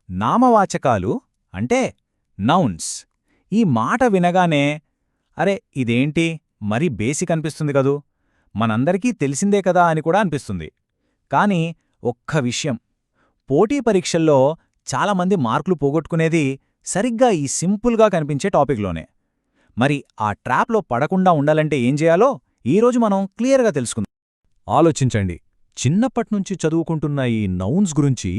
నామవాచకాలు అంటే నౌన్స్. ఈ మాట వినగానే అరే ఇదేంటి మరీ బేసిక్ అనిపిస్తుంది కదూ, మనందరికీ తెలిసిందే కదా అని కూడా అనిపిస్తుంది. కానీ ఒక్క విషయం, పోటీ పరీక్షల్లో చాలామంది మార్కులు పోగొట్టుకునేది సరిగ్గా ఈ సింపుల్గా కనిపించే టాపిక్లోనే. మరి ఆ ట్రాప్లో పడకుండా ఉండాలంటే ఏం చేయాలో ఈరోజు మనం క్లియర్గా తెలుసుకుందాం. ఆలోచించండి, చిన్నప్పట్నుంచి చదువుకుంటున్న ఈ నౌన్స్ గురించి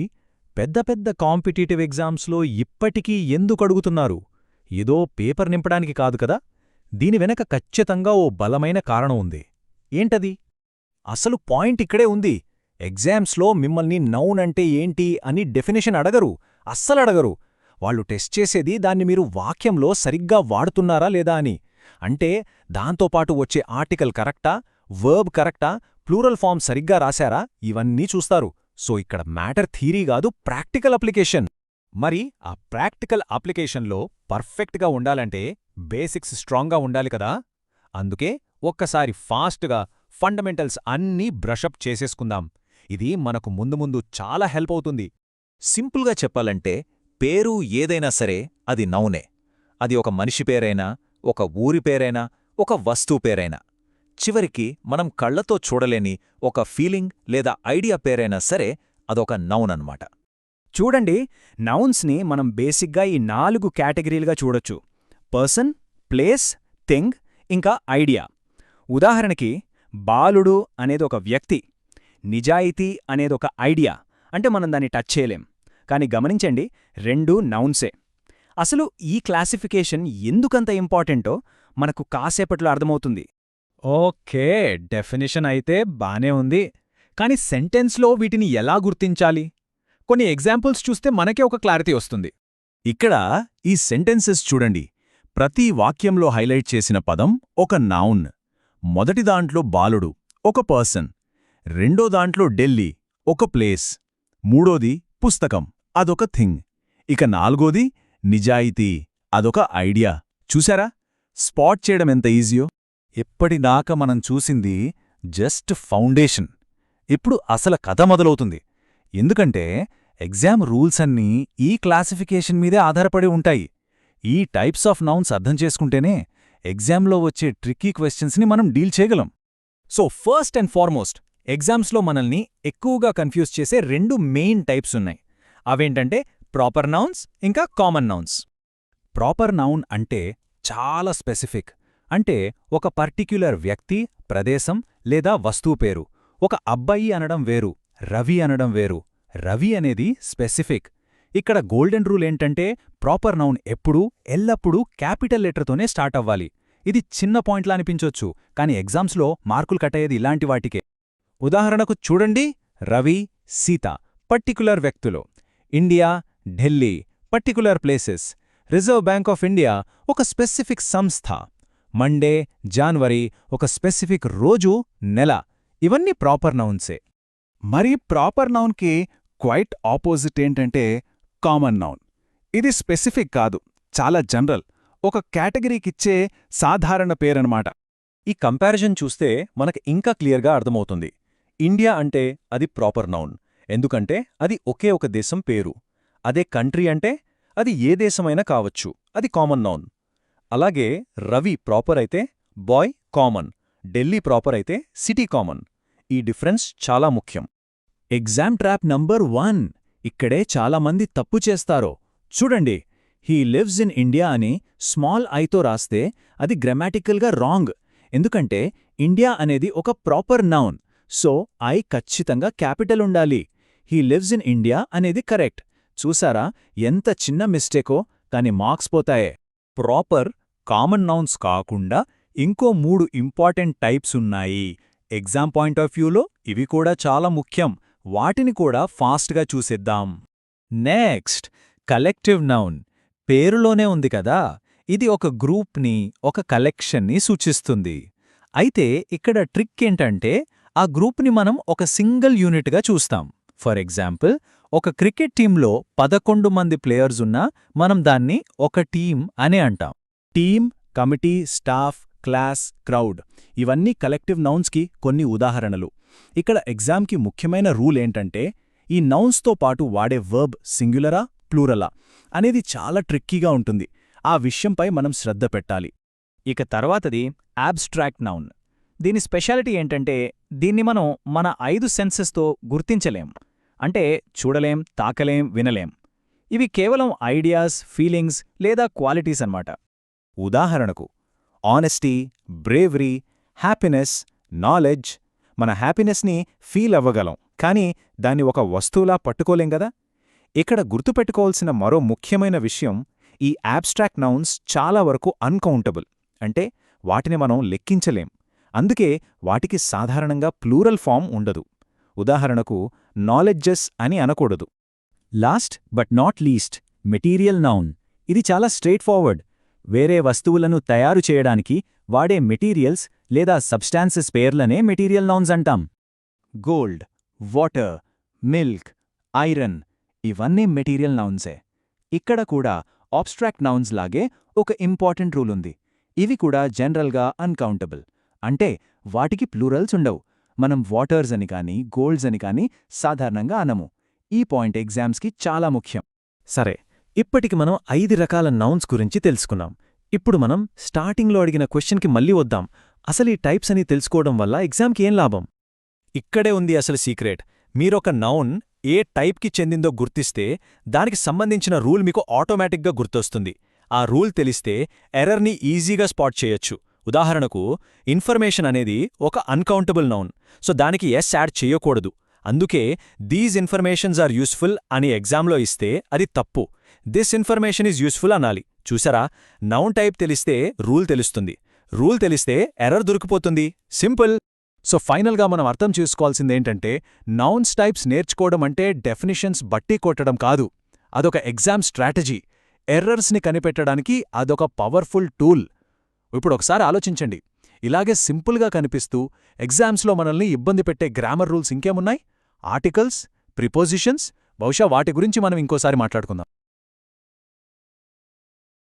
పెద్ద పెద్ద కాంపిటీటివ్ ఎగ్జామ్స్లో ఇప్పటికీ ఎందుకడుగుతున్నారు? ఏదో పేపర్ నింపడానికి కాదు కదా. దీని వెనక ఖచ్చితంగా ఓ బలమైన కారణం ఉంది. ఏంటది? అసలు పాయింట్ ఇక్కడే ఉంది. ఎగ్జామ్స్లో మిమ్మల్ని నౌన్ అంటే ఏంటి అని డెఫినేషన్ అడగరు, అస్సలడగరు. వాళ్ళు టెస్ట్ చేసేది దాన్ని మీరు వాక్యంలో సరిగ్గా వాడుతున్నారా లేదా అని. అంటే దాంతోపాటు వచ్చే ఆర్టికల్ కరెక్టా, వర్బ్ కరెక్టా, ప్లూరల్ ఫామ్ సరిగ్గా రాశారా, ఇవన్నీ చూస్తారు. సో ఇక్కడ మ్యాటర్ థీరీ కాదు, ప్రాక్టికల్ అప్లికేషన్. మరి ఆ ప్రాక్టికల్ అప్లికేషన్లో పర్ఫెక్ట్గా ఉండాలంటే బేసిక్స్ స్ట్రాంగ్గా ఉండాలి కదా. అందుకే ఒక్కసారి ఫాస్ట్గా ఫండమెంటల్స్ అన్నీ బ్రషప్ చేసేసుకుందాం. ఇది మనకు ముందు ముందు చాలా హెల్ప్ అవుతుంది. సింపుల్గా చెప్పాలంటే పేరు ఏదైనా సరే అది నౌనే. అది ఒక మనిషి పేరైనా, ఒక ఊరి పేరైనా, ఒక వస్తువు పేరైనా. చివరికి మనం కళ్లతో చూడలేని ఒక ఫీలింగ్ లేదా ఐడియా పేరైనా సరే అదొక నౌన్ అన్నమాట. చూడండి, నౌన్స్ని మనం బేసిక్గా ఈ 4 కేటగిరీలుగా చూడొచ్చు: పర్సన్, ప్లేస్, థింగ్, ఇంకా ఐడియా. ఉదాహరణకి బాలుడు అనేది ఒక వ్యక్తి, నిజాయితీ అనేది ఒక ఐడియా, అంటే మనం దాన్ని టచ్ చేయలేం. కానీ గమనించండి, రెండూ నౌన్సే. అసలు ఈ క్లాసిఫికేషన్ ఎందుకంత ఇంపార్టెంటో మనకు కాసేపట్లో అర్థమవుతుంది. ఓకే, డెఫినిషన్ అయితే బానే ఉంది. కానీ సెంటెన్స్లో వీటిని ఎలా గుర్తించాలి? కొన్ని ఎగ్జాంపుల్స్ చూస్తే మనకే ఒక క్లారిటీ వస్తుంది. ఇక్కడ ఈ సెంటెన్సెస్ చూడండి. ప్రతి వాక్యంలో హైలైట్ చేసిన పదం ఒక నౌన్. మొదటి దాంట్లో బాలుడు ఒక పర్సన్, రెండో దాంట్లో ఢిల్లీ ఒక ప్లేస్, మూడోది పుస్తకం అదొక థింగ్, ఇక నాలుగోది నిజాయితీ అదొక ఐడియా. చూసారా స్పాట్ చేయడం ఎంత ఈజీయో? ఎప్పటిదాకా మనం చూసింది జస్ట్ ఫౌండేషన్. ఇప్పుడు అసలు కథ మొదలవుతుంది. ఎందుకంటే ఎగ్జామ్ రూల్స్ అన్నీ ఈ క్లాసిఫికేషన్ మీదే ఆధారపడి ఉంటాయి. ఈ టైప్స్ ఆఫ్ నౌన్స్ అర్థం చేసుకుంటేనే ఎగ్జామ్లో వచ్చే ట్రిక్కీ క్వశ్చన్స్ని మనం డీల్ చేయగలం. సో ఫస్ట్ అండ్ ఫార్మోస్ట్, ఎగ్జామ్స్లో మనల్ని ఎక్కువగా కన్ఫ్యూజ్ చేసే 2 మెయిన్ టైప్స్ ఉన్నాయి. అవేంటంటే ప్రాపర్ నౌన్స్ ఇంకా కామన్ నౌన్స్. ప్రాపర్ నౌన్ అంటే చాలా స్పెసిఫిక్. అంటే ఒక పర్టిక్యులర్ వ్యక్తి, ప్రదేశం లేదా వస్తువు పేరు. ఒక అబ్బాయి అనడం వేరు, రవి అనడం వేరు. రవి అనేది స్పెసిఫిక్. ఇక్కడ గోల్డెన్ రూల్ ఏంటంటే ప్రాపర్ నౌన్ ఎప్పుడూ ఎల్లప్పుడూ క్యాపిటల్ లెటర్తోనే స్టార్ట్ అవ్వాలి. ఇది చిన్న పాయింట్లా అనిపించొచ్చు, కానీ ఎగ్జామ్స్లో మార్కులు కట్టయ్యేది ఇలాంటి వాటికే. ఉదాహరణకు చూడండి, రవి, సీత పర్టిక్యులర్ వ్యక్తులు, India, Delhi particular places, reserve bank of India ఒక స్పెసిఫిక్ సంస్థ, మండే, జాన్వరి ఒక స్పెసిఫిక్ రోజు, నెల. ఇవన్నీ ప్రాపర్ నౌన్సే. మరి ప్రాపర్ నౌన్కి క్వైట్ ఆపోజిట్ ఏంటంటే కామన్ నౌన్. ఇది స్పెసిఫిక్ కాదు, చాలా జనరల్, ఒక కేటగిరీకిచ్చే సాధారణ పేరనమాట. ఈ కంపారిజన్ చూస్తే మనకు ఇంకా క్లియర్గా అర్థమవుతుంది. ఇండియా అంటే అది ప్రాపర్ నౌన్, ఎందుకంటే అది ఒకే ఒక దేశం పేరు. అదే కంట్రీ అంటే అది ఏ దేశమైనా కావచ్చు, అది కామన్ నౌన్. అలాగే రవి ప్రాపర్ అయితే బాయ్ కామన్, ఢిల్లీ ప్రాపర్ అయితే సిటీ కామన్. ఈ డిఫరెన్స్ చాలా ముఖ్యం. ఎగ్జామ్ ట్రాప్ నంబర్ 1 ఇక్కడే చాలామంది తప్పు చేస్తారో. చూడండి, హీ లివ్స్ ఇన్ ఇండియా అని స్మాల్ ఐతో రాస్తే అది గ్రామాటికల్గా రాంగ్. ఎందుకంటే ఇండియా అనేది ఒక ప్రాపర్ నౌన్, సో ఐ ఖచ్చితంగా క్యాపిటల్ ఉండాలి. హీ లివ్స్ ఇన్ ఇండియా అనేది కరెక్ట్. చూసారా ఎంత చిన్న మిస్టేకో, కానీ మార్క్స్ పోతాయే. ప్రాపర్ కామన్ నౌన్స్ కాకుండా ఇంకో 3 ఇంపార్టెంట్ టైప్స్ ఉన్నాయి. ఎగ్జామ్ పాయింట్ ఆఫ్ వ్యూలో ఇవి కూడా చాలా ముఖ్యం. వాటిని కూడా ఫాస్ట్గా చూసేద్దాం. Next, collective noun. పేరులోనే ఉంది కదా, ఇది ఒక గ్రూప్ని, ఒక కలెక్షన్ని సూచిస్తుంది. అయితే ఇక్కడ ట్రిక్ ఏంటంటే ఆ గ్రూప్ని మనం ఒక సింగిల్ యూనిట్గా చూస్తాం. ఫర్ ఎగ్జాంపుల్, ఒక క్రికెట్ టీంలో 11 మంది ప్లేయర్స్ ఉన్నా మనం దాన్ని ఒక టీం అనే అంటాం. Team, committee, staff, class, crowd ఇవన్నీ కలెక్టివ్ నౌన్స్కి కొన్ని ఉదాహరణలు. ఇక్కడ ఎగ్జామ్కి ముఖ్యమైన రూల్ ఏంటంటే ఈ నౌన్స్తో పాటు వాడే వర్బ్ సింగులరా, ప్లూరలా అనేది చాలా ట్రిక్కీగా ఉంటుంది. ఆ విషయంపై మనం శ్రద్ధ పెట్టాలి. ఇక తర్వాతది యాబ్స్ట్రాక్ట్ నౌన్. దీని స్పెషాలిటీ ఏంటంటే దీన్ని మనం మన 5 సెన్సెస్తో గుర్తించలేం. అంటే చూడలేం, తాకలేం, వినలేం. ఇవి కేవలం ఐడియాస్, ఫీలింగ్స్ లేదా క్వాలిటీస్ అన్నమాట. ఉదాహరణకు ఆనెస్టీ, బ్రేవరీ, హ్యాపీనెస్, నాలెడ్జ్. మన హ్యాపీనెస్ని ఫీల్ అవ్వగలం, కానీ దాన్ని ఒక వస్తువులా పట్టుకోలేం గదా. ఇక్కడ గుర్తుపెట్టుకోవాల్సిన మరో ముఖ్యమైన విషయం, ఈ యాబ్స్ట్రాక్ట్ నౌన్స్ చాలా వరకు అన్కౌంటబుల్. అంటే వాటిని మనం లెక్కించలేం. అందుకే వాటికి సాధారణంగా ప్లూరల్ ఫామ్ ఉండదు. ఉదాహరణకు నాలెడ్జెస్ అని అనకూడదు. Last but not least, material noun. ఇది చాలా స్ట్రెయిట్ ఫార్వర్డ్. వేరే వస్తువులను తయారు చేయడానికి వాడే మెటీరియల్స్ లేదా సబ్స్టాన్సెస్ పేర్లనే మెటీరియల్ నౌన్స్ అంటాం. గోల్డ్, వాటర్, మిల్క్, ఐరన్ ఇవన్నీ మెటీరియల్ నౌన్సే. ఇక్కడ కూడా ఆబ్స్ట్రాక్ట్ నౌన్స్ లాగే ఒక ఇంపార్టెంట్ రూల్ ఉంది. ఇవి కూడా జనరల్గా అన్కౌంటబుల్. అంటే వాటికి ప్లూరల్స్ ఉండవు. మనం వాటర్స్ అని కానీ గోల్డ్స్ అని కానీ సాధారణంగా అనము. ఈ పాయింట్ ఎగ్జామ్స్కి చాలా ముఖ్యం. సరే, ఇప్పటికి మనం 5 రకాల నౌన్స్ గురించి తెలుసుకున్నాం. ఇప్పుడు మనం స్టార్టింగ్లో అడిగిన క్వశ్చన్కి మళ్ళీ వద్దాం. అసలు ఈ టైప్స్ అని తెలుసుకోవడం వల్ల ఎగ్జామ్కి ఏం లాభం? ఇక్కడే ఉంది అసలు సీక్రెట్. మీరొక నౌన్ ఏ టైప్కి చెందిందో గుర్తిస్తే దానికి సంబంధించిన రూల్ మీకు ఆటోమేటిక్గా గుర్తొస్తుంది. ఆ రూల్ తెలిస్తే ఎర్రర్ని ఈజీగా స్పాట్ చేయొచ్చు. ఉదాహరణకు ఇన్ఫర్మేషన్ అనేది ఒక అన్కౌంటబుల్ నౌన్, సో దానికి ఎస్ యాడ్ చేయకూడదు. అందుకే దీస్ ఇన్ఫర్మేషన్స్ ఆర్ యూస్ఫుల్ అని ఎగ్జామ్లో ఇస్తే అది తప్పు. దిస్ ఇన్ఫర్మేషన్ ఈజ్ యూస్ఫుల్ అనాలి. చూసారా, నౌన్ టైప్ తెలిస్తే రూల్ తెలుస్తుంది, రూల్ తెలిస్తే ఎర్రర్ దొరికిపోతుంది. సింపుల్. సో ఫైనల్గా మనం అర్థం చేసుకోవాల్సిందేంటంటే, నౌన్స్ టైప్స్ నేర్చుకోవడం అంటే డెఫినిషన్స్ బట్టి కొట్టడం కాదు. అదొక ఎగ్జామ్ స్ట్రాటజీ. ఎర్రర్స్ని కనిపెట్టడానికి అదొక పవర్ఫుల్ టూల్. ఇప్పుడొకసారి ఆలోచించండి. ఇలాగే సింపుల్గా కనిపిస్తూ ఎగ్జామ్స్లో మనల్ని ఇబ్బంది పెట్టే గ్రామర్ రూల్స్ ఇంకేమున్నాయి? Articles, prepositions. బహుశా వాటి గురించి మనం ఇంకోసారి మాట్లాడుకుందాం.